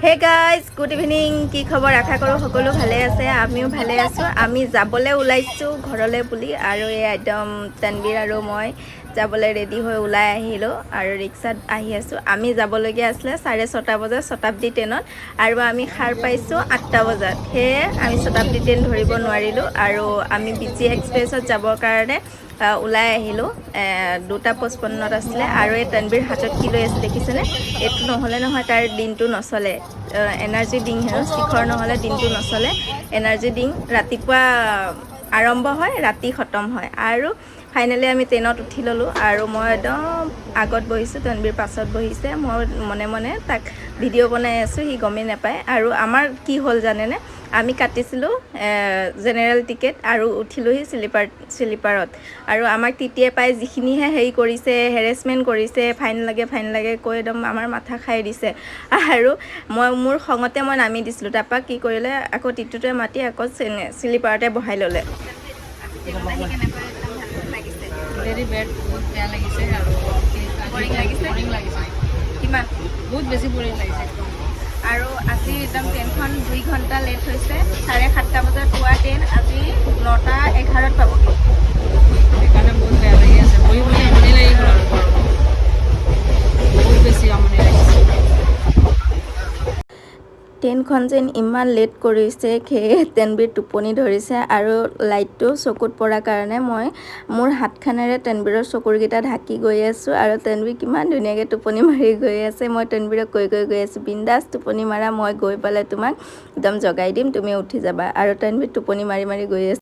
hey guys good evening কি খবৰ আশা কৰোঁ সকলো ভালে আছে আমিও ভালে আছোঁ আমি যাবলৈ ওলাইছোঁ ঘৰলৈ বুলি আৰু এই একদম তানবীৰ আৰু মই যাবলৈ ৰেডি হৈ ওলাই আহিলোঁ আৰু ৰিক্সাত আহি আছোঁ আমি যাবলগীয়া আছিলে 6:30 বজাত শতাব্দী ট্ৰেইনত আৰু আমি সাৰ পাইছোঁ 8টা বজাত সেয়ে আমি শতাব্দী ট্ৰেইন ধৰিব নোৱাৰিলোঁ আৰু আমি বিজি এক্সপ্ৰেছত যাবৰ কাৰণে ওলাই আহিলোঁ 2:55 আছিলে আৰু এই তানবীৰ হাতত কি লৈ আছে দেখিছেনে এইটো নহ'লে নহয় তাৰ দিনটো নচলে এনাৰ্জি ড্ৰিংক হেনো শিখৰ নহ'লে দিনটো নচলে এনাৰ্জি ড্ৰিংক ৰাতিপুৱা আৰম্ভ হয় ৰাতি খতম হয় আৰু ফাইনেলি আমি ট্ৰেইনত উঠি ল'লোঁ আৰু মই একদম আগত বহিছোঁ তানবীৰ পাছত বহিছে মই মনে মনে তাক ভিডিঅ' বনাই আছোঁ সি গমেই নাপায় আৰু আমাৰ কি হ'ল জানেনে আমি কাটিছিলোঁ জেনেৰেল টিকেট আৰু উঠিলোঁহি শ্লিপাৰত আৰু আমাক তেতিয়াই পাই যিখিনিহে হেৰি কৰিছে হেৰেছমেণ্ট কৰিছে ফাইন লাগে কৈ একদম আমাৰ মাথা খাই দিছে আৰু মোৰ খঙতে মই নামি দিছিলোঁ তাৰপৰা কি কৰিলে আকৌ টিটুটোৱে মাতি আকৌ শ্লিপাৰতে বহাই ল'লে ভেৰি বেড বহুত বেয়া লাগিছে আৰু বৰিং লাগিছে কিমান বহুত বেছি বৰিং লাগিছে আৰু আজি একদম ট্ৰেইনখন 2 ঘণ্টা লেট হৈছে 7:30 বজাত পোৱা ট্ৰেইন আজি 9:11 পাবগৈ সেইকাৰণে বহুত বেয়া লাগি আছে বহি আমনি লাগি গ'ল আৰু বহুত বেছি আমনি লাগিছে ট্ৰেইনখন যেন ইমান লেট কৰিছে সেয়ে তানবীৰ টোপনি ধৰিছে আৰু লাইটটো চকুত পৰাৰ কাৰণে মই মোৰ হাতখনেৰে তানবীৰৰ চকুৰকেইটা ঢাকি গৈ আছোঁ আৰু তানবীৰ কিমান ধুনীয়াকৈ টোপনি মাৰি গৈ আছে মই তানবীৰক কৈ আছোঁ বিন্দাছ টোপনি মাৰা মই গৈ পেলাই তোমাক একদম জগাই দিম তুমি উঠি যাবা আৰু তানবীৰ টোপনি মাৰি গৈ আছে